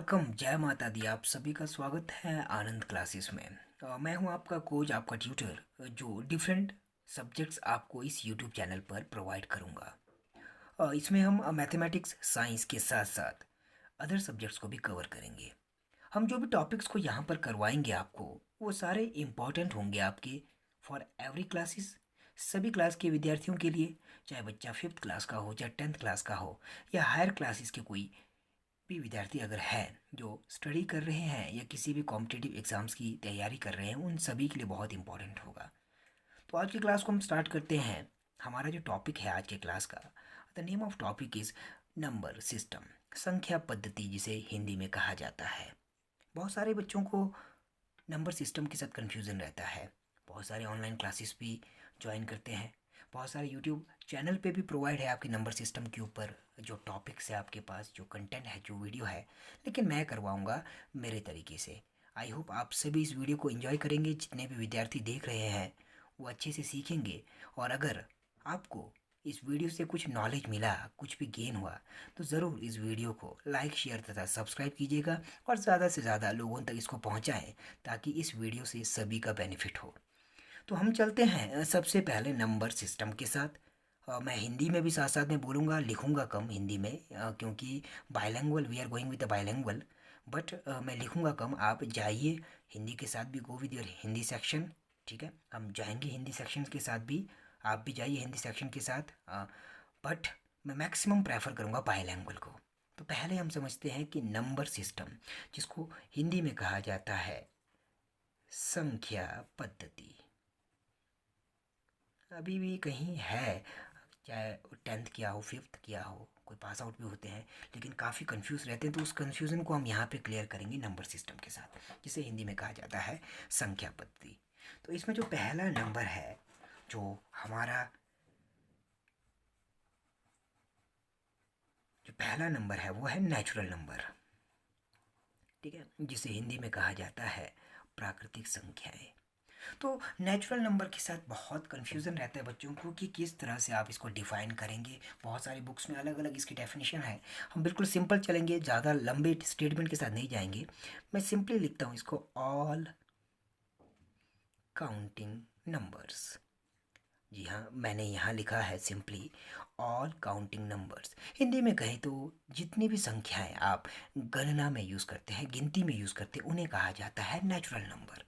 Welcome, जय माता दी। आप सभी का स्वागत है आनंद क्लासेस में। मैं हूं आपका कोच, आपका ट्यूटर, जो डिफरेंट सब्जेक्ट्स आपको इस यूट्यूब चैनल पर प्रोवाइड करूंगा। इसमें हम मैथमेटिक्स, साइंस के साथ साथ अदर सब्जेक्ट्स को भी कवर करेंगे। हम जो भी टॉपिक्स को यहाँ पर करवाएंगे आपको, वो सारे इम्पॉर्टेंट होंगे आपके फॉर एवरी क्लासेस, सभी क्लास के विद्यार्थियों के लिए। चाहे बच्चा फिफ्थ क्लास का हो, चाहे टेंथ क्लास का हो, या हायर क्लासेस के कोई भी विद्यार्थी अगर हैं जो स्टडी कर रहे हैं या किसी भी कॉम्पिटिटिव एग्जाम्स की तैयारी कर रहे हैं, उन सभी के लिए बहुत इंपॉर्टेंट होगा। तो आज की क्लास को हम स्टार्ट करते हैं। हमारा जो टॉपिक है आज के क्लास का, the name of topic is number system, संख्या पद्धति, जिसे हिंदी में कहा जाता है। बहुत सारे बच्चों को नंबर सिस्टम के साथ कन्फ्यूज़न रहता है। बहुत सारे ऑनलाइन क्लासेस भी ज्वाइन करते हैं, बहुत सारे यूट्यूब चैनल पे भी प्रोवाइड है आपके नंबर सिस्टम के ऊपर जो टॉपिक्स है, आपके पास जो कंटेंट है, जो वीडियो है। लेकिन मैं करवाऊँगा मेरे तरीके से। आई होप आप सभी इस वीडियो को एंजॉय करेंगे। जितने भी विद्यार्थी देख रहे हैं वो अच्छे से सीखेंगे। और अगर आपको इस वीडियो से कुछ नॉलेज मिला, कुछ भी गेन हुआ, तो ज़रूर इस वीडियो को लाइक, शेयर तथा सब्सक्राइब कीजिएगा और ज़्यादा से ज़्यादा लोगों तक इसको पहुंचाएं, ताकि इस वीडियो से सभी का बेनिफिट हो। तो हम चलते हैं सबसे पहले नंबर सिस्टम के साथ। मैं हिंदी में भी साथ साथ में बोलूँगा, लिखूँगा कम हिंदी में, क्योंकि bilingual, we are going with the bilingual. But मैं लिखूँगा कम। आप जाइए हिंदी के साथ भी, go with your Hindi section. ठीक है, हम जाएंगे हिंदी सेक्शन के साथ भी, आप भी जाइए हिंदी सेक्शन के साथ। बट मैं मैक्सिमम प्रेफर करूँगा बायलैंग्वेल को। तो पहले हम समझते हैं कि नंबर सिस्टम, जिसको हिंदी में कहा जाता है संख्या पद्धति, अभी भी कहीं है। चाहे टेंथ किया हो, फिफ्थ किया हो, कोई पास आउट भी होते हैं लेकिन काफ़ी कंफ्यूज रहते हैं। तो उस कन्फ्यूज़न को हम यहाँ पे क्लियर करेंगे नंबर सिस्टम के साथ, जिसे हिंदी में कहा जाता है संख्या पद्धति। तो इसमें जो पहला नंबर है, जो हमारा जो पहला नंबर है, वो है नेचुरल नंबर। ठीक है, जिसे हिंदी में कहा जाता है प्राकृतिक संख्याएं। तो नेचुरल नंबर के साथ बहुत कन्फ्यूज़न रहता है बच्चों को कि किस तरह से आप इसको डिफ़ाइन करेंगे। बहुत सारी बुक्स में अलग अलग इसकी डेफिनेशन है। हम बिल्कुल सिंपल चलेंगे, ज़्यादा लंबे स्टेटमेंट के साथ नहीं जाएंगे। मैं सिंपली लिखता हूँ इसको, ऑल काउंटिंग नंबर्स। जी हाँ, मैंने यहाँ लिखा है simply all counting numbers. Hindi में कहें तो जितनी भी संख्याएं आप गणना में यूज़ करते हैं, गिनती में यूज़ करते हैं, उन्हें कहा जाता है नेचुरल नंबर।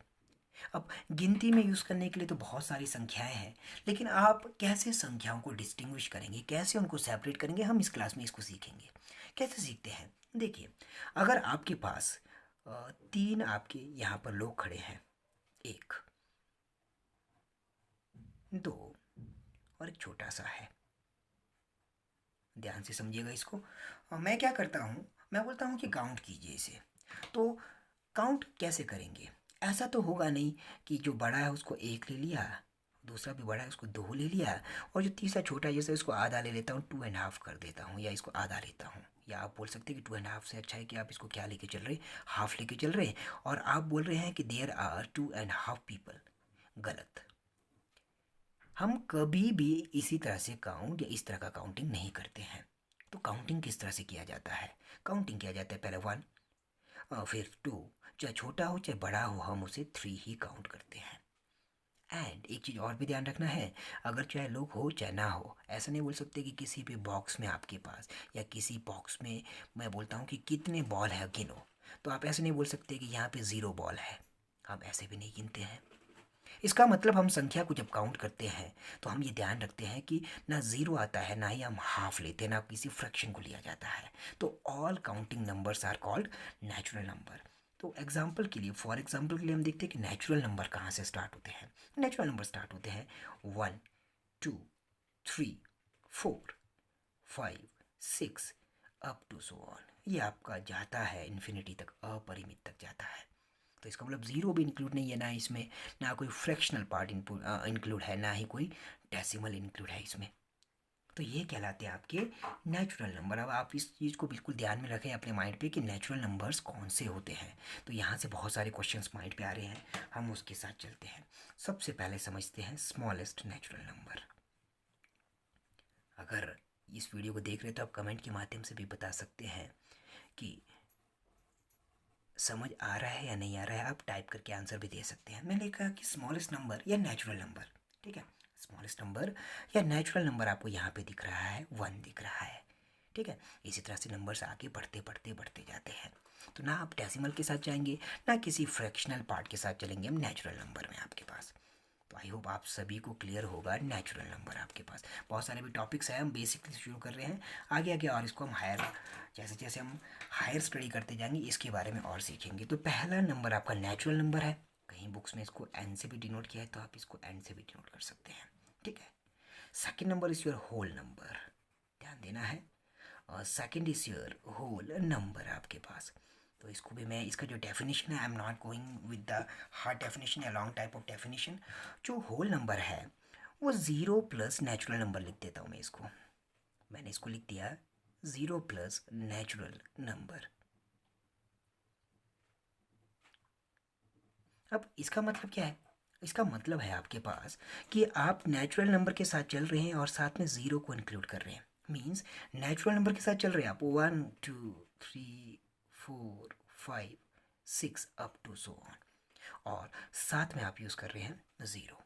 अब गिनती में यूज़ करने के लिए तो बहुत सारी संख्याएं हैं, लेकिन आप कैसे संख्याओं को डिस्टिंग्विश करेंगे, कैसे उनको सेपरेट करेंगे, हम इस क्लास में इसको सीखेंगे। कैसे सीखते हैं, देखिए। अगर आपके पास तीन आपके यहाँ पर लोग खड़े हैं, एक, दो और एक छोटा सा है। ध्यान से समझिएगा इसको। मैं क्या करता हूँ, मैं बोलता हूँ कि काउंट कीजिए इसे। तो काउंट कैसे करेंगे? ऐसा तो होगा नहीं कि जो बड़ा है उसको एक ले लिया, दूसरा भी बड़ा है उसको दो ले लिया, और जो तीसरा छोटा है जैसे इसको आधा ले लेता हूँ, 2.5 कर देता हूँ, या इसको आधा लेता हूँ। या आप बोल सकते हैं कि 2.5 से अच्छा है कि आप इसको क्या लेके चल रहे, हाफ लेके चल रहे, और आप बोल रहे हैं कि देयर आर 2.5 पीपल। गलत। हम कभी भी इसी तरह से काउंट या इस तरह का काउंटिंग नहीं करते हैं। तो काउंटिंग किस तरह से किया जाता है? काउंटिंग किया जाता है पहले 1, फिर 2, चाहे छोटा हो चाहे बड़ा हो, हम उसे 3 ही काउंट करते हैं। एंड एक चीज़ और भी ध्यान रखना है, अगर चाहे लोग हो चाहे ना हो, ऐसा नहीं बोल सकते कि किसी भी बॉक्स में आपके पास, या किसी बॉक्स में मैं बोलता हूँ कि कितने बॉल है गिनो, तो आप ऐसे नहीं बोल सकते कि यहाँ पे 0 बॉल है। हम ऐसे भी नहीं गिनते हैं। इसका मतलब हम संख्या को जब काउंट करते हैं तो हम ये ध्यान रखते हैं कि ना ज़ीरो आता है, ना ही हम हाफ लेते हैं, ना किसी फ्रैक्शन को लिया जाता है। तो all counting numbers are called natural number. तो एग्जाम्पल के लिए, फॉर एग्जाम्पल के लिए हम देखते हैं कि नेचुरल नंबर कहाँ से स्टार्ट होते हैं। नेचुरल नंबर स्टार्ट होते हैं 1, 2, 3, 4, 5, 6 अप टू सो ऑन। ये आपका जाता है इन्फिनिटी तक, अपरिमित तक जाता है। तो इसका मतलब ज़ीरो भी इंक्लूड नहीं है, ना इसमें ना कोई फ्रैक्शनल पार्ट इंक्लूड है, ना ही कोई डेसिमल इंक्लूड है इसमें। तो ये कहलाते हैं आपके नेचुरल नंबर। अब आप इस चीज़ को बिल्कुल ध्यान में रखें अपने माइंड पे कि नेचुरल नंबर्स कौन से होते हैं। तो यहाँ से बहुत सारे क्वेश्चंस माइंड पे आ रहे हैं, हम उसके साथ चलते हैं। सबसे पहले समझते हैं स्मॉलेस्ट नेचुरल नंबर। अगर इस वीडियो को देख रहे हैं तो आप कमेंट के माध्यम से भी बता सकते हैं कि समझ आ रहा है या नहीं आ रहा है आप टाइप करके आंसर भी दे सकते हैं। मैंने कहा कि स्मॉलेस्ट नंबर या नेचुरल नंबर, ठीक है, स्मॉलेस्ट नंबर या नेचुरल नंबर आपको यहाँ पे दिख रहा है 1 दिख रहा है, ठीक है। इसी तरह से नंबर्स आगे बढ़ते बढ़ते बढ़ते जाते हैं। तो ना आप डेसिमल के साथ जाएंगे ना किसी फ्रैक्शनल पार्ट के साथ चलेंगे हम नेचुरल नंबर में आपके पास। तो आई होप आप सभी को क्लियर होगा नेचुरल नंबर आपके पास। बहुत सारे भी टॉपिक्स हैं, हम बेसिकली शुरू कर रहे हैं, आगे आगे और इसको हम हायर, जैसे जैसे हम हायर स्टडी करते जाएंगे इसके बारे में और सीखेंगे। तो पहला नंबर आपका नेचुरल नंबर है, कहीं बुक्स में इसको एन से भी डिनोट किया है तो आप इसको एन से भी डिनोट कर सकते हैं, ठीक है। Second number is your whole number, ध्यान देना है। और second is your whole number आपके पास। तो इसको भी मैं, इसका जो डेफिनेशन है, I am not going with the hard definition या लॉन्ग टाइप ऑफ डेफिनेशन। जो होल नंबर है वो ज़ीरो प्लस नेचुरल नंबर लिख देता हूँ मैं इसको। मैंने इसको लिख दिया ज़ीरो प्लस नेचुरल नंबर। अब इसका मतलब क्या है? इसका मतलब है आपके पास कि आप नेचुरल नंबर के साथ चल रहे हैं और साथ में ज़ीरो को इंक्लूड कर रहे हैं। मीन्स नेचुरल नंबर के साथ चल रहे हैं आप 1 2 3 4 5 6 अप टू सो ऑन, और साथ में आप यूज़ कर रहे हैं ज़ीरो।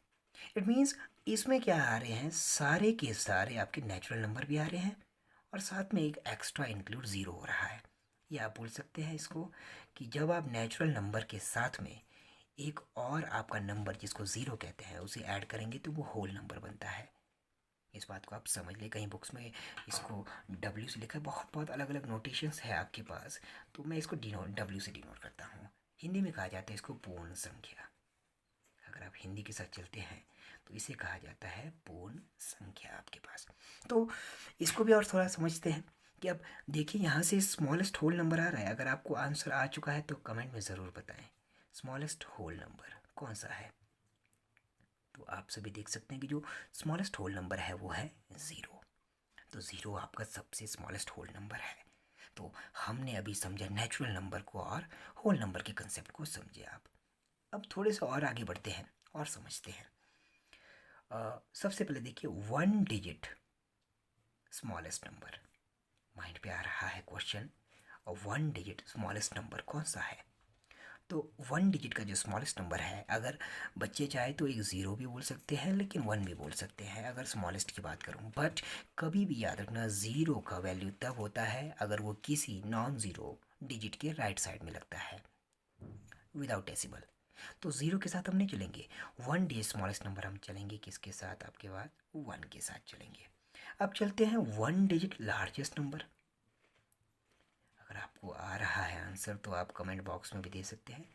इट मीन्स इसमें क्या आ रहे हैं, सारे के सारे आपके नेचुरल नंबर भी आ रहे हैं और साथ में एक एक्स्ट्रा इंक्लूड ज़ीरो हो रहा है। या आप बोल सकते हैं इसको कि जब आप नेचुरल नंबर के साथ में एक और आपका नंबर जिसको ज़ीरो कहते हैं उसे ऐड करेंगे तो वो होल नंबर बनता है। इस बात को आप समझ लें, कहीं बुक्स में इसको डब्ल्यू से लिखा है, बहुत बहुत अलग अलग नोटेशंस है आपके पास, तो मैं इसको डब्ल्यू से डिनोट करता हूँ। हिंदी में कहा जाता है इसको पूर्ण संख्या। अगर आप हिंदी के साथ चलते हैं तो इसे कहा जाता है पूर्ण संख्या आपके पास। तो इसको भी और थोड़ा समझते हैं कि अब देखिए यहाँ से स्मॉलेस्ट होल नंबर आ रहा है। अगर आपको आंसर आ चुका है तो कमेंट में ज़रूर बताएं स्मॉलेस्ट होल नंबर कौन सा है। तो आप सभी देख सकते हैं कि जो स्मॉलेस्ट होल नंबर है वो है ज़ीरो। तो ज़ीरो आपका सबसे स्मॉलेस्ट होल नंबर है। तो हमने अभी समझा नेचुरल नंबर को और होल नंबर के कंसेप्ट को समझे आप। अब थोड़े से और आगे बढ़ते हैं और समझते हैं। सबसे पहले देखिए 1 डिजिट स्मॉलेस्ट नंबर, माइंड पे आ रहा है क्वेश्चन, और 1 डिजिट स्मॉलेस्ट नंबर कौन सा है? तो 1 डिजिट का जो स्मॉलेस्ट नंबर है, अगर बच्चे चाहे तो एक ज़ीरो भी बोल सकते हैं लेकिन 1 भी बोल सकते हैं अगर स्मॉलेस्ट की बात करूं। बट कभी भी याद रखना ज़ीरो का वैल्यू तब होता है अगर वो किसी नॉन ज़ीरो डिजिट के राइट साइड में लगता है विदाउट डेसिमल। तो ज़ीरो के साथ हम नहीं चलेंगे, 1 डिजिट स्मॉलेस्ट नंबर हम चलेंगे किसके साथ? आपके बाद 1 के साथ चलेंगे। अब चलते हैं 1 डिजिट लार्जेस्ट नंबर। अगर आपको आ रहा है आंसर तो आप कमेंट बॉक्स में भी दे सकते हैं।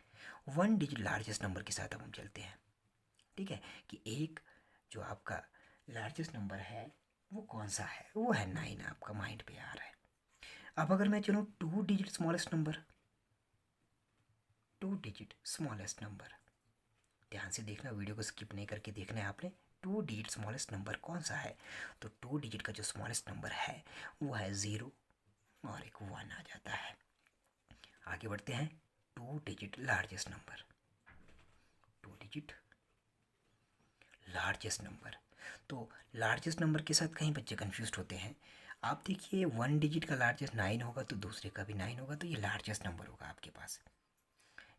1 डिजिट लार्जेस्ट नंबर के साथ अब हम चलते हैं, ठीक है, कि एक जो आपका लार्जेस्ट नंबर है वो कौन सा है? वो है 9, आपका माइंड पे आ रहा है। अब अगर मैं चलूँ 2 digit smallest number, 2 digit smallest number, ध्यान से देखना, वीडियो को स्किप नहीं करके देखना है आपने। 2 डिजिट स्मॉलेस्ट नंबर कौन सा है? तो 2 डिजिट का जो स्मॉलेस्ट नंबर है वो है ज़ीरो और एक 1 आ जाता है। आगे बढ़ते हैं 2 digit largest number, 2 digit largest number. तो लार्जेस्ट नंबर के साथ कहीं बच्चे कंफ्यूज होते हैं। आप देखिए 1 डिजिट का लार्जेस्ट 9 होगा तो दूसरे का भी 9 होगा, तो ये लार्जेस्ट नंबर होगा आपके पास।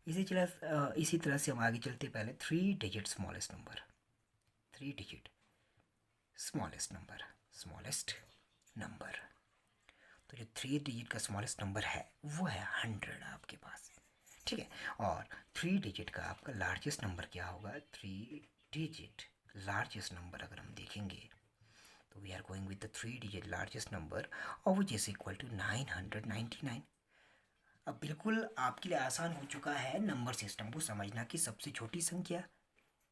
इसी तरह से हम आगे चलते, पहले 3 digit smallest number, 3 digit smallest number, smallest number. तो जो 3 डिजिट का स्मॉलेस्ट नंबर है वो है 100 आपके पास, ठीक है। और 3 डिजिट का आपका लार्जेस्ट नंबर क्या होगा? 3 डिजिट लार्जेस्ट नंबर अगर हम देखेंगे तो we are going with the 3 digit largest number और विच इज इक्वल टू 999। अब बिल्कुल आपके लिए आसान हो चुका है नंबर सिस्टम को समझना कि सबसे छोटी संख्या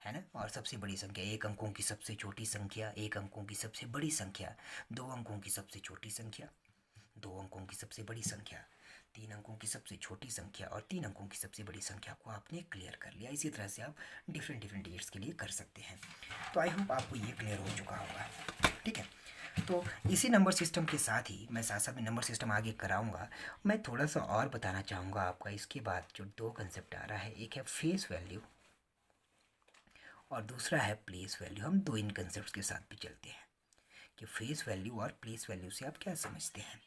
है ना, और सबसे बड़ी संख्या, एक अंकों की सबसे छोटी संख्या, एक अंकों की सबसे बड़ी संख्या, दो अंकों की सबसे छोटी संख्या, दो अंकों की सबसे बड़ी संख्या, 3 अंकों की सबसे छोटी संख्या और 3 अंकों की सबसे बड़ी संख्या को आपने क्लियर कर लिया। इसी तरह से आप डिफरेंट डिफरेंट डिजिट्स के लिए कर सकते हैं। तो आई होप आपको ये क्लियर हो चुका होगा, ठीक है। तो इसी नंबर सिस्टम के साथ ही मैं साथ साथ में नंबर सिस्टम आगे कराऊंगा। मैं थोड़ा सा और बताना चाहूँगा आपका इसके बाद जो 2 कंसेप्ट आ रहा है, एक है फेस वैल्यू और दूसरा है प्लेस वैल्यू। हम दो इन कंसेप्ट के साथ भी चलते हैं कि फेस वैल्यू और प्लेस वैल्यू से आप क्या समझते हैं।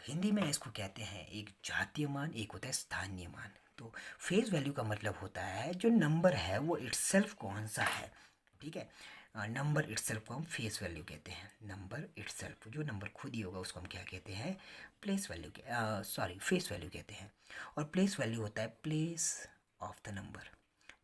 हिंदी में इसको कहते हैं, एक जातीय मान, एक होता है स्थानीय मान। तो फेस वैल्यू का मतलब होता है जो नंबर है वो इटसेल्फ कौन सा है, ठीक है। नंबर इटसेल्फ को हम फेस वैल्यू कहते हैं। नंबर इटसेल्फ, जो नंबर खुद ही होगा उसको हम क्या कहते हैं, place value sorry face value कहते हैं। और प्लेस वैल्यू होता है place of the number.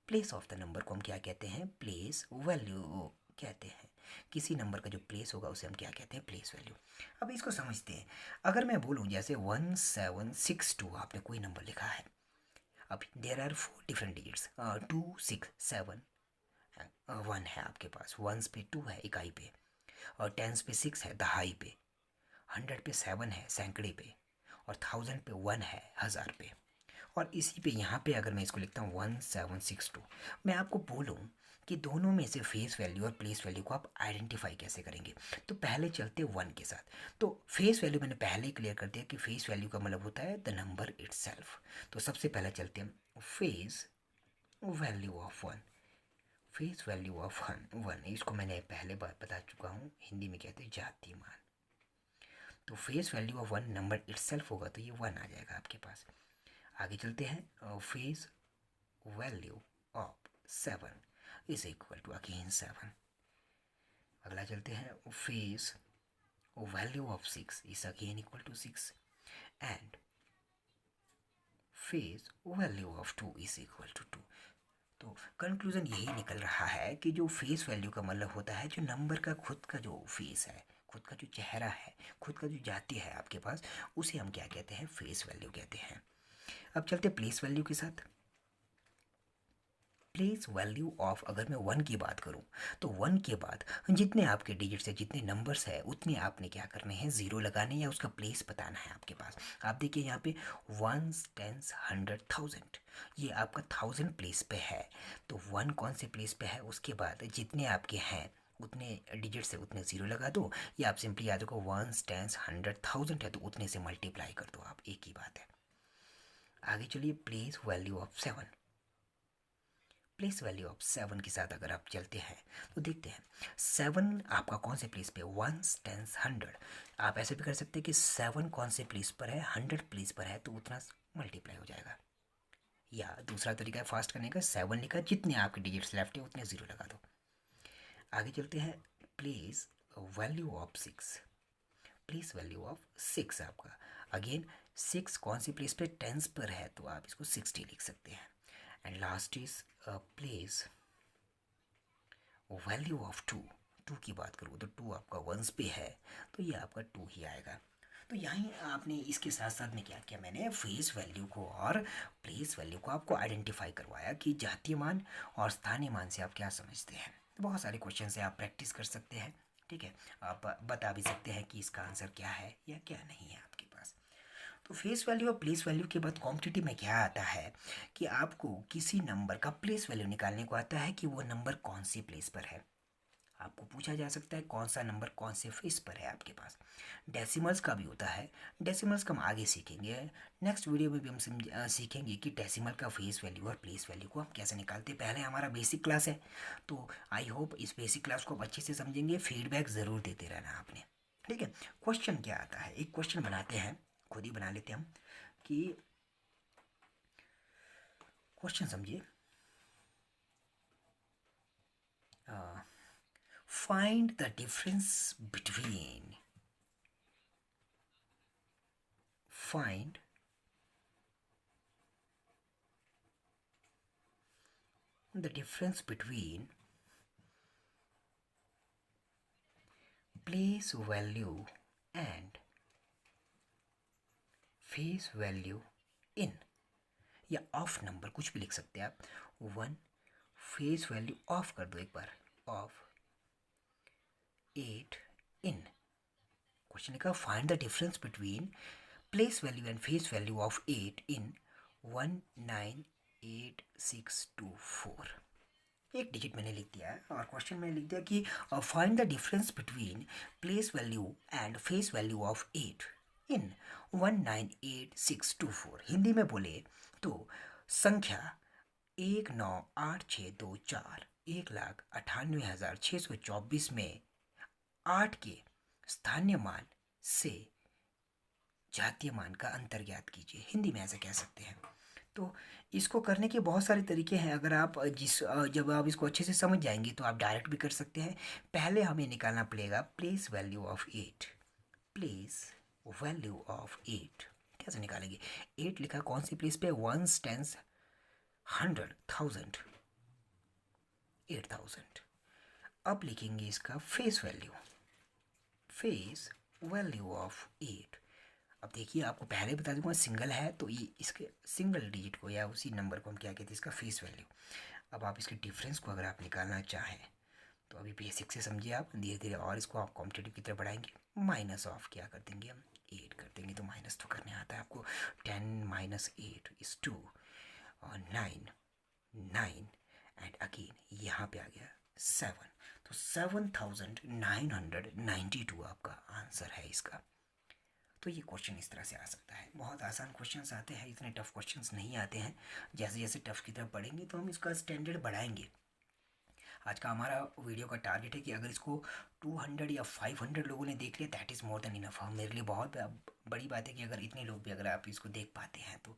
Place of the number को हम क्या कहते हैं, प्लेस वैल्यू कहते हैं। किसी नंबर का जो प्लेस होगा उसे हम क्या कहते हैं, प्लेस वैल्यू। अब इसको समझते हैं। अगर मैं बोलूँ जैसे 1762, आपने कोई नंबर लिखा है। अब देयर आर 4 डिफरेंट डिजिट्स, 2 6 7 1 है आपके पास। वंस पे 2 है इकाई पे, और टेंस पे 6 है दहाई पे, 100 पे 7 है सैकड़े पे, और 1000 पे 1 है हज़ार पे। और इसी पे यहाँ पे अगर मैं इसको लिखता हूँ 1762, मैं आपको बोलूँ कि दोनों में से फेस वैल्यू और प्लेस वैल्यू को आप आइडेंटिफाई कैसे करेंगे। तो पहले चलते 1 के साथ। तो फेस वैल्यू मैंने पहले ही क्लियर कर दिया कि फेस वैल्यू का मतलब होता है द नंबर इटसेल्फ। तो सबसे पहले चलते हैं face value of 1। Face value of 1, इसको मैंने पहले बार बता चुका हूँ, हिंदी में कहते हैं जातीय मान। तो face value of 1 number itself होगा तो ये 1 आ जाएगा आपके पास। आगे चलते हैं, face value of 7 is equal to again 7। अगला चलते हैं, face value of 6 is again equal to 6, and face value of 2 is equal to 2। तो कंक्लूजन यही निकल रहा है कि जो फेस वैल्यू का मतलब होता है जो नंबर का खुद का जो फेस है, खुद का जो चेहरा है, खुद का जो जाति है आपके पास, उसे हम क्या कहते हैं, फेस वैल्यू कहते हैं। अब चलते प्लेस वैल्यू के साथ। प्लेस वैल्यू ऑफ, अगर मैं 1 की बात करूं तो 1 के बाद जितने आपके डिजिट्स है, जितने नंबर्स है, उतने आपने क्या करने हैं, ज़ीरो लगाने या उसका प्लेस बताना है आपके पास। आप देखिए यहाँ पे 1 10 100 1000, ये आपका 1000 प्लेस पे है। तो 1 कौन से प्लेस पे है, उसके बाद जितने आपके हैं उतने डिजिट से उतने ज़ीरो लगा दो, या आप सिंपली याद रखो 1 10 100 1000 है तो उतने से मल्टीप्लाई कर दो आप, एक ही बात है। आगे चलिए place value of 7। Place value of 7 के साथ अगर आप चलते हैं तो देखते हैं 7 आपका कौन से प्लेस पे, 1 10 100। आप ऐसे भी कर सकते हैं कि 7 कौन से प्लेस पर है, 100 प्लेस पर है तो उतना मल्टीप्लाई हो जाएगा। या दूसरा तरीका है फास्ट करने का, 7 लिखा, जितने आपके डिजिट्स लेफ्ट है उतने ज़ीरो लगा दो। आगे चलते हैं, place value of 6। Place value of 6 आपका अगेन 6 कौन सी प्लेस पे, टेंस पर है तो आप इसको 60 लिख सकते हैं। And last is place value of 2 की बात करूँ तो 2 आपका वंस पे है तो ये आपका 2 ही आएगा। तो यहाँ आपने इसके साथ साथ में क्या किया, मैंने फेस वैल्यू को और प्लेस वैल्यू को आपको आइडेंटिफाई करवाया कि जातीय मान और स्थानीय मान से आप क्या समझते हैं। तो बहुत सारे क्वेश्चन से आप प्रैक्टिस कर सकते हैं, ठीक है। आप बता भी सकते हैं कि इसका आंसर क्या है या क्या नहीं है आपके पास। तो फेस वैल्यू और प्लेस वैल्यू के बाद कॉम्पिटिटिव में क्या आता है कि आपको किसी नंबर का प्लेस वैल्यू निकालने को आता है कि वो नंबर कौन सी प्लेस पर है। आपको पूछा जा सकता है कौन सा नंबर कौन से फेस पर है आपके पास। डेसिमल्स का भी होता है, डेसिमल्स का हम आगे सीखेंगे। नेक्स्ट वीडियो में भी हम सीखेंगे कि डेसिमल का फेस वैल्यू और प्लेस वैल्यू को हम कैसे निकालते हैं। पहले हमारा बेसिक क्लास है, तो आई होप इस बेसिक क्लास को आप अच्छे से समझेंगे। फीडबैक ज़रूर देते रहना आपने, ठीक है। क्वेश्चन क्या आता है, एक क्वेश्चन बनाते हैं, खुद ही बना लेते हैं हम कि क्वेश्चन समझिए। Find the difference between, find the difference between place value and face value in, या ऑफ नंबर कुछ भी लिख सकते हैं आप। 1 फेस वैल्यू ऑफ कर दो एक बार, ऑफ 8 इन। क्वेश्चन लिखा find the difference between place value and face value of 8 इन 198624। एक डिजिट मैंने लिख दिया है और क्वेश्चन में लिख दिया कि find the difference between place value and face value of 8 इन 198624। हिंदी में बोले तो संख्या 198624 1,98,624 में 8 के स्थानीय मान से जातीय मान का अंतर ज्ञात कीजिए, हिंदी में ऐसा कह सकते हैं। तो इसको करने के बहुत सारे तरीके हैं। अगर आप जब आप इसको अच्छे से समझ जाएंगे तो आप डायरेक्ट भी कर सकते हैं। पहले हमें निकालना पड़ेगा place value of 8। Place value of 8 कैसे निकालेंगे? 8 लिखा कौन सी प्लेस पे? Ones, tens, 100, 1000, 8000। अब लिखेंगे इसका face value. Face value of 8। अब देखिए, आपको पहले बता दूंगा सिंगल है तो ये इसके सिंगल डिजिट को या उसी नंबर को हम क्या कहते हैं? इसका फेस वैल्यू। अब आप इसके डिफरेंस को अगर आप निकालना चाहें तो अभी बेसिक से समझिए, आप धीरे धीरे और इसको आप कॉम्पिटेटिव की तरफ बढ़ाएंगे। माइनस ऑफ क्या कर देंगे हम? 8 कर देंगे। तो माइनस तो करने आता है आपको। 10 माइनस 8 इज 2 और 9 9 एंड अगेन यहाँ पे आ गया 7। तो 7992 आपका आंसर है इसका। तो ये क्वेश्चन इस तरह से आ सकता है। बहुत आसान क्वेश्चंस आते हैं, इतने टफ क्वेश्चंस नहीं आते हैं। जैसे जैसे टफ की तरफ बढ़ेंगे तो हम इसका स्टैंडर्ड बढ़ाएंगे। आज का हमारा वीडियो का टारगेट है कि अगर इसको 200 या 500 लोगों ने देख लिया, that is more than enough. मेरे लिए बहुत बड़ी बात है कि अगर इतने लोग भी अगर आप इसको देख पाते हैं तो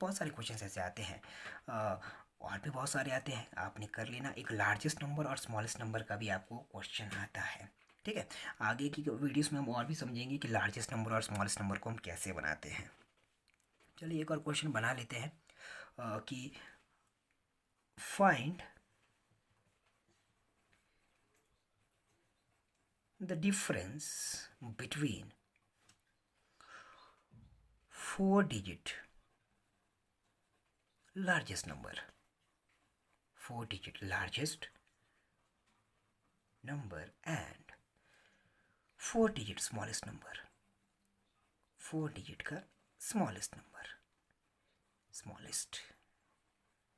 बहुत सारे क्वेश्चंस ऐसे आते हैं। और भी बहुत सारे आते हैं, आपने कर लेना। एक लार्जेस्ट नंबर और स्मॉलेस्ट नंबर का भी आपको क्वेश्चन आता है, ठीक है। आगे की वीडियोस में हम और भी समझेंगे कि लार्जेस्ट नंबर और स्मॉलेस्ट नंबर को हम कैसे बनाते हैं। चलिए एक और क्वेश्चन बना लेते हैं कि find the difference between 4-digit largest number, 4-digit largest number and 4-digit smallest number, 4-digit का smallest number, smallest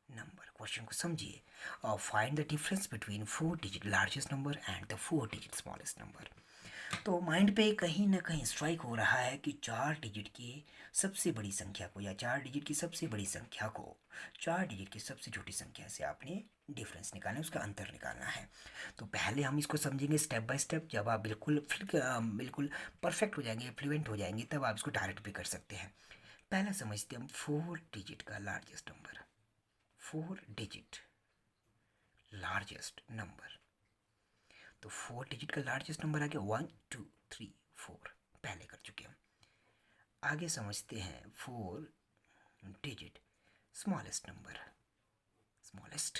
number। Question को समझिए। और find the difference between 4-digit largest number and the 4-digit smallest number. तो mind पे कहीं ना कहीं strike हो रहा है कि 4 डिजिट की सबसे बड़ी संख्या को या 4 डिजिट की सबसे बड़ी संख्या को 4 डिजिट की सबसे छोटी संख्या से आपने डिफरेंस निकालना है, उसका अंतर निकालना है। तो पहले हम इसको समझेंगे स्टेप बाय स्टेप। जब आप बिल्कुल परफेक्ट हो जाएंगे, फ्लुएंट हो जाएंगे, तब आप इसको डायरेक्ट भी कर सकते हैं। पहले समझते हम 4 डिजिट का largest number. 4 digit largest number, तो 4 डिजिट का लार्जेस्ट नंबर आ गया 1 2 3 4, पहले कर चुके हम। आगे समझते हैं 4 digit smallest number. Smallest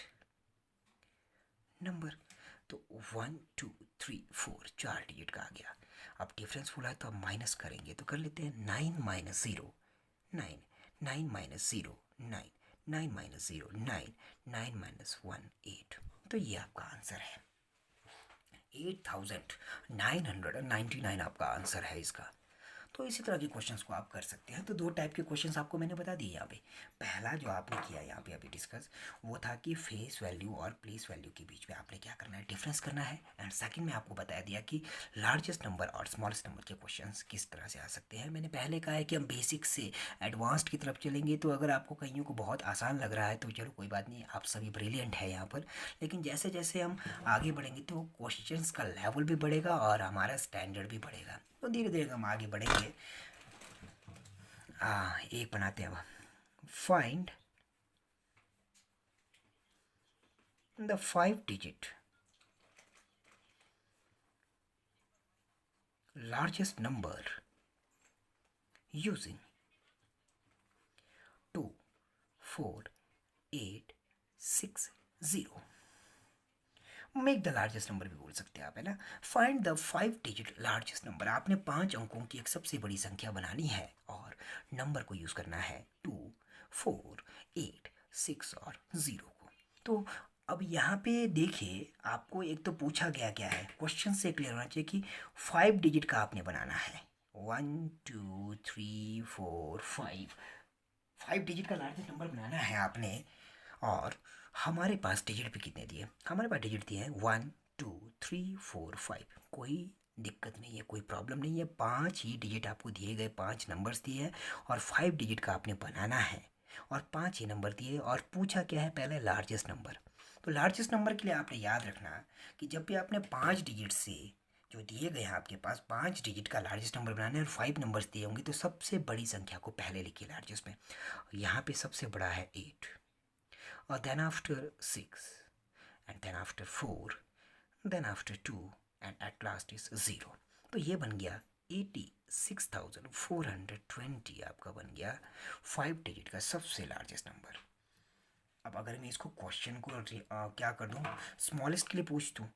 number तो 1 2 3 4 4 डिजिट का आ गया। अब डिफरेंस बोला है तो अब माइनस करेंगे, तो कर लेते हैं 9 माइनस 0 9, 9 माइनस 0 9, 9 माइनस 0 9, 9 माइनस 1 8। तो ये आपका आंसर है। 8999 आपका आंसर है इसका। तो इसी तरह के क्वेश्चंस को आप कर सकते हैं। तो 2 टाइप के क्वेश्चंस आपको मैंने बता दिए यहाँ पे। पहला जो आपने किया यहाँ पे अभी डिस्कस, वो था कि फेस वैल्यू और प्लेस वैल्यू के बीच में आपने क्या करना है? डिफरेंस करना है। एंड सेकंड में आपको बताया दिया कि लार्जेस्ट नंबर और स्मॉलेस्ट नंबर के क्वेश्चंस किस तरह से आ सकते हैं। मैंने पहले कहा है कि हम बेसिक से एडवांस्ड की तरफ चलेंगे, तो अगर आपको कईयों को बहुत आसान लग रहा है तो चलो कोई बात नहीं, आप सभी ब्रिलियंट है यहाँ पर। लेकिन जैसे जैसे हम आगे बढ़ेंगे तो क्वेश्चंस का लेवल भी बढ़ेगा और हमारा स्टैंडर्ड भी बढ़ेगा। तो धीरे धीरे हम आगे बढ़ेंगे। एक बनाते हैं अब। Find the 5 digit largest number using 2 4 8 6 0। Make the largest number भी बोल सकते हैं आप, है ना। Find the 5 digit largest number. आपने 5 अंकों की एक सबसे बड़ी संख्या बनानी है और नंबर को यूज़ करना है 2 4 8 6 और 0 को। तो अब यहाँ पे देखिए, आपको एक तो पूछा गया क्या है, क्वेश्चन से क्लियर होना चाहिए कि 5 डिजिट का आपने बनाना है। 1 2 3 4 5 डिजिट का लार्जेस्ट नंबर बनाना है आपने। और हमारे पास डिजिट भी कितने दिए? हमारे पास डिजिट दिए हैं 1 2 3 4 5। कोई दिक्कत नहीं है, कोई प्रॉब्लम नहीं है। 5 ही डिजिट आपको दिए गए, 5 नंबर्स दिए हैं और 5 डिजिट का आपने बनाना है और 5 ही नंबर दिए। और पूछा क्या है? पहले लार्जेस्ट नंबर। तो लार्जेस्ट नंबर के लिए आपने याद रखना कि जब भी आपने 5 डिजिट से जो दिए गए हैं आपके पास 5 डिजिट का लार्जेस्ट नंबर बनाना है और 5 नंबर्स दिए होंगे, तो सबसे बड़ी संख्या को पहले लिखिए लार्जेस्ट में। यहाँ पे सबसे बड़ा है 8, और then after 6, and then after 4, then after 2, and at last is 0। तो ये बन गया 86,420 आपका बन गया 5 डिजिट का सबसे लार्जेस्ट नंबर। अब अगर मैं इसको क्वेश्चन को क्या कर दूँ, स्मॉलेस्ट के लिए पूछ दूँ,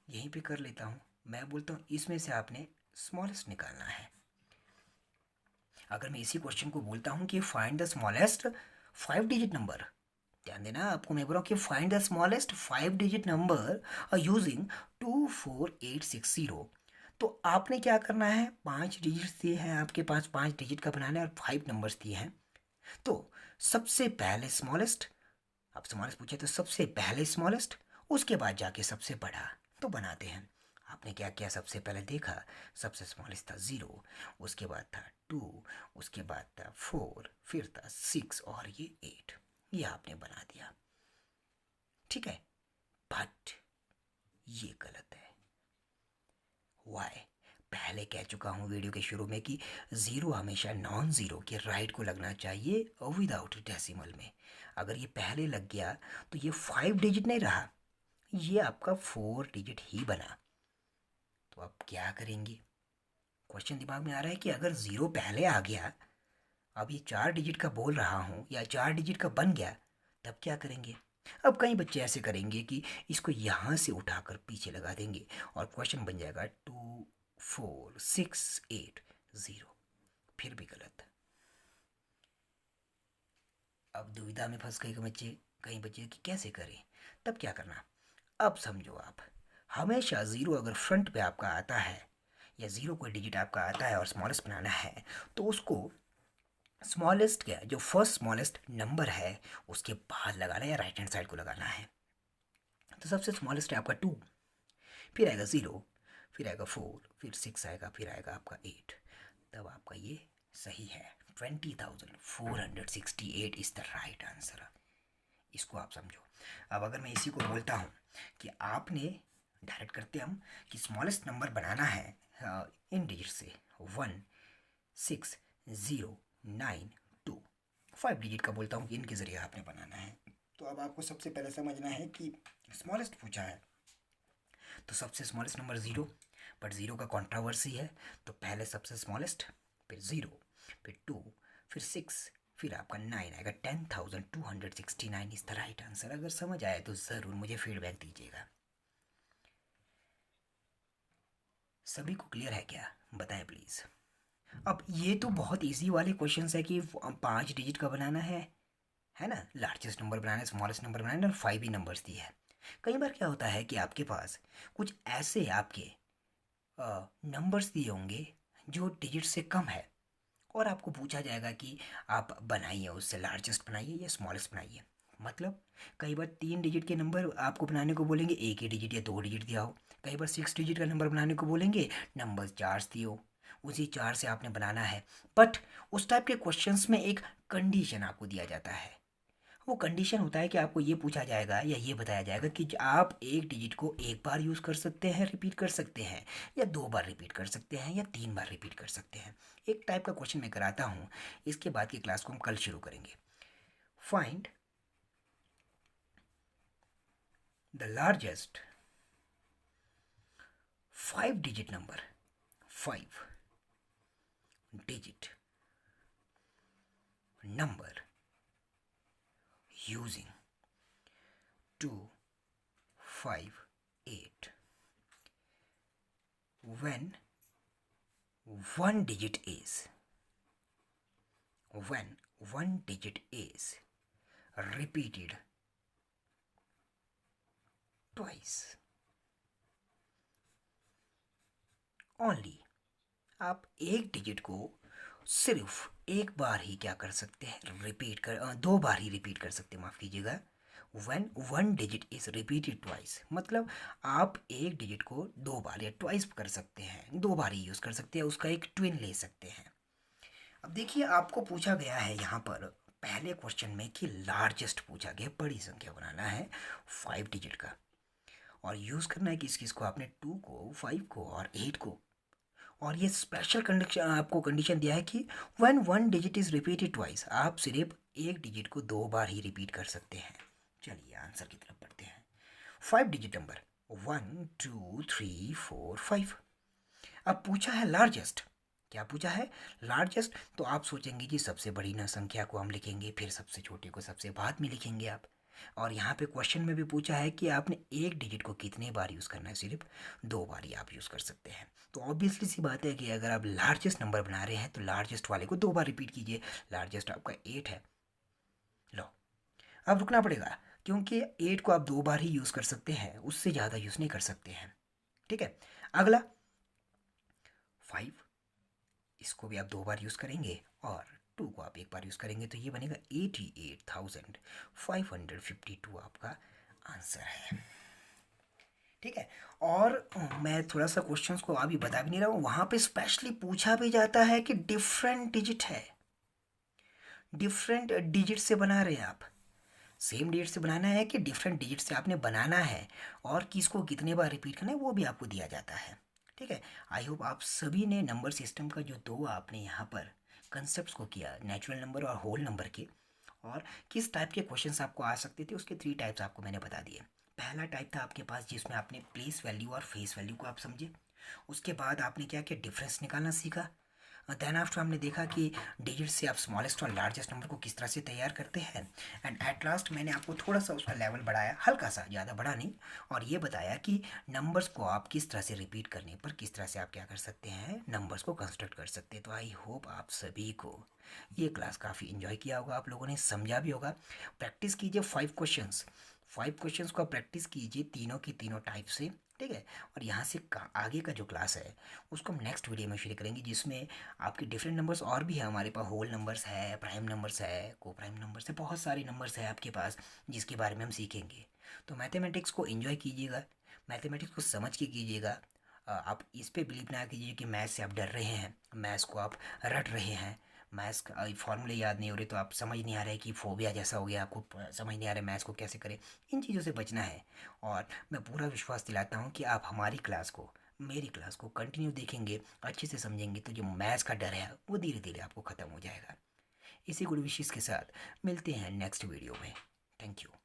यहीं पे कर लेता हूँ। मैं बोलता हूँ इसमें से आपने स्मॉलेस्ट निकालना है। अगर मैं इसी क्वेश्चन को बोलता हूँ कि find the smallest 5 digit number, ध्यान देना, आपको मैं बोल रहा हूँ कि find the smallest 5 digit number using 24860, तो आपने क्या करना है, 5 डिजिट दिए हैं आपके पास, 5 डिजिट का बनाना है और 5 नंबर्स दिए हैं। तो सबसे पहले स्मॉलेस्ट, आप स्मॉलेस्ट पूछे तो सबसे पहले स्मॉलेस्ट, उसके बाद जाके सबसे बड़ा, तो बनाते हैं। आपने क्या किया, सबसे पहले देखा सबसे स्मॉलेस्ट था 0, उसके बाद था 2, उसके बाद था 4, फिर था 6 और ये 8, ये आपने बना दिया, ठीक है। बट ये गलत है। वाई? पहले कह चुका हूँ वीडियो के शुरू में कि 0 हमेशा नॉन ज़ीरो के राइट को लगना चाहिए विदाउट डेसिमल में। अगर ये पहले लग गया तो ये 5 डिजिट नहीं रहा, ये आपका 4 डिजिट ही बना। तो अब क्या करेंगे, क्वेश्चन दिमाग में आ रहा है कि अगर 0 पहले आ गया, अब ये 4 डिजिट का बोल रहा हूँ या 4 डिजिट का बन गया, तब क्या करेंगे। अब कई बच्चे ऐसे करेंगे कि इसको यहाँ से उठाकर पीछे लगा देंगे और क्वेश्चन बन जाएगा 2 4 6 8 0, फिर भी गलत। अब दुविधा में फंस गए कई बच्चे कि कैसे करें, तब क्या करना। अब समझो, आप हमेशा 0 अगर फ्रंट पे आपका आता है या 0 कोई डिजिट आपका आता है और स्मॉलेस्ट बनाना है, तो उसको स्मॉलेस्ट क्या, जो फर्स्ट स्मॉलेस्ट नंबर है उसके बाद लगाना है या राइट हैंड साइड को लगाना है। तो सबसे स्मॉलेस्ट है आपका 2, फिर आएगा 0, फिर आएगा 4, फिर 6 आएगा, फिर आएगा आपका 8, तब आपका ये सही है। 20,468 इज द राइट आंसर। इसको आप समझो। अब अगर मैं इसी को बोलता हूँ कि आपने, डायरेक्ट करते हम कि स्मॉलेस्ट नंबर बनाना है इन डिजिट से 1 6 0 9 2, 5 डिजिट का बोलता हूँ कि इनके ज़रिए आपने बनाना है। तो अब आपको सबसे पहले समझना है कि स्मॉलेस्ट पूछा है तो सबसे स्मॉलेस्ट नंबर 0, बट 0 का कॉन्ट्रावर्सी है, तो पहले सबसे स्मॉलेस्ट, फिर 0, फिर 2, फिर 6, फिर आपका 9 आएगा। 10,269 इज द राइट आंसर। अगर समझ आए तो ज़रूर मुझे फीडबैक दीजिएगा। सभी को क्लियर है क्या, बताएं प्लीज़। अब ये तो बहुत इजी वाले क्वेश्चंस है कि 5 डिजिट का बनाना है ना, लार्जेस्ट नंबर बनाना है, स्मॉलेस्ट नंबर बनाना है और 5 ही नंबर्स दिए हैं। कई बार क्या होता है कि आपके पास कुछ ऐसे आपके नंबर्स दिए होंगे जो डिजिट से कम है, और आपको पूछा जाएगा कि आप बनाइए, उससे लार्जेस्ट बनाइए या स्मॉलेस्ट बनाइए। मतलब कई बार 3 डिजिट के नंबर आपको बनाने को बोलेंगे, एक ही डिजिट या 2 डिजिट दिया हो। कई बार 6 डिजिट का नंबर बनाने को बोलेंगे, नंबर 4 दिए हो, उसी 4 से आपने बनाना है। बट उस टाइप के क्वेश्चंस में एक कंडीशन आपको दिया जाता है। वो कंडीशन होता है कि आपको ये पूछा जाएगा या ये बताया जाएगा कि आप एक डिजिट को एक बार यूज़ कर सकते हैं, रिपीट कर सकते हैं, या 2 बार रिपीट कर सकते हैं, या 3 बार रिपीट कर सकते हैं। एक टाइप का क्वेश्चन मैं कराता हूँ, इसके बाद की क्लास को हम कल शुरू करेंगे। Find the largest 5 digit number, 5 digit number using 258 when one digit is repeated twice only। आप एक डिजिट को सिर्फ एक बार ही क्या कर सकते हैं, रिपीट कर, 2 बार ही रिपीट कर सकते हैं, माफ़ कीजिएगा। when one digit is repeated twice, मतलब आप एक डिजिट को 2 बार या ट्वाइस कर सकते हैं, 2 बार ही यूज़ कर सकते हैं, उसका एक ट्विन ले सकते हैं। अब देखिए, आपको पूछा गया है यहाँ पर पहले क्वेश्चन में कि लार्जेस्ट पूछा गया, बड़ी संख्या बनाना है 5 डिजिट का, और यूज़ करना है किस किस को, आपने 2 को, 5 को और 8 को। और ये स्पेशल कंडीशन आपको कंडीशन दिया है कि when one digit is repeated twice, आप सिर्फ एक डिजिट को 2 बार ही रिपीट कर सकते हैं। चलिए आंसर की तरफ बढ़ते हैं। 5 डिजिट नंबर 1 2 3 4 5। अब पूछा है लार्जेस्ट। क्या पूछा है? लार्जेस्ट। तो आप सोचेंगे कि सबसे बड़ी ना संख्या को हम लिखेंगे, फिर सबसे छोटे को सबसे बाद में लिखेंगे आप। और यहाँ पे क्वेश्चन में भी पूछा है कि आपने एक डिजिट को कितने बार यूज़ करना है, सिर्फ 2 बार ही आप यूज़ कर सकते हैं। तो ऑब्वियसली सी बात है कि अगर आप लार्जेस्ट नंबर बना रहे हैं तो लार्जेस्ट वाले को 2 बार रिपीट कीजिए। लार्जेस्ट आपका 8 है। लो, अब रुकना पड़ेगा क्योंकि 8 को आप 2 बार ही यूज़ कर सकते हैं, उससे ज़्यादा यूज़ नहीं कर सकते हैं। ठीक है। अगला 5, इसको भी आप 2 बार यूज़ करेंगे और 2 को आप एक बार यूज़ करेंगे, तो ये बनेगा 88,552 आपका आंसर है। ठीक है। और मैं थोड़ा सा क्वेश्चंस को अभी बता भी नहीं रहा हूँ, वहाँ पे स्पेशली पूछा भी जाता है कि डिफरेंट डिजिट है, डिफरेंट डिजिट से बना रहे हैं आप, सेम डिजिट से बनाना है कि डिफरेंट डिजिट से आपने बनाना है, और किसको कितने बार रिपीट करना है वो भी आपको दिया जाता है। ठीक है। आई होप आप सभी ने नंबर सिस्टम का जो 2 आपने यहाँ पर कंसेप्ट को किया, नेचुरल नंबर और होल नंबर के, और किस टाइप के क्वेश्चंस आपको आ सकते थे, उसके 3 टाइप्स आपको मैंने बता दिए। पहला टाइप था आपके पास जिसमें आपने प्लेस वैल्यू और फेस वैल्यू को आप समझे। उसके बाद आपने क्या किया, डिफरेंस निकालना सीखा। देन आफ्टर हमने देखा कि डिजिट से आप स्मॉलेस्ट और लार्जेस्ट नंबर को किस तरह से तैयार करते हैं। एंड एट लास्ट मैंने आपको थोड़ा सा उसका लेवल बढ़ाया, हल्का सा, ज़्यादा बड़ा नहीं, और ये बताया कि नंबर्स को आप किस तरह से रिपीट करने पर किस तरह से आप क्या कर सकते हैं, नंबर्स को कंस्ट्रक्ट कर सकते हैं। तो आई होप आप सभी को ये क्लास काफ़ी इन्जॉय किया होगा, आप लोगों ने समझा भी होगा। प्रैक्टिस कीजिए 5 क्वेश्चंस को आप प्रैक्टिस कीजिए तीनों की तीनों टाइप से। ठीक है। और यहाँ से आगे का जो क्लास है उसको हम नेक्स्ट वीडियो में शेयर करेंगे, जिसमें आपके डिफरेंट नंबर्स और भी है हमारे पास, होल नंबर्स है, प्राइम नंबर्स है, को प्राइम नंबर्स है, बहुत सारे नंबर्स है आपके पास जिसके बारे में हम सीखेंगे। तो मैथमेटिक्स को एंजॉय कीजिएगा, मैथमेटिक्स को समझ के कीजिएगा। आप इस पे बिलीव ना कीजिए कि मैथ्स से आप डर रहे हैं, मैथ्स को आप रट रहे हैं, मैथ्स का फॉर्मूले याद नहीं हो रहे, तो आप समझ नहीं आ रहा है कि फोबिया जैसा हो गया, आपको समझ नहीं आ रहा है मैथ्स को कैसे करें। इन चीज़ों से बचना है। और मैं पूरा विश्वास दिलाता हूँ कि आप हमारी क्लास को, मेरी क्लास को कंटिन्यू देखेंगे, अच्छे से समझेंगे, तो जो मैथ्स का डर है वो धीरे धीरे आपको ख़त्म हो जाएगा। इसी गुड विशेष के साथ मिलते हैं नेक्स्ट वीडियो में। Thank you.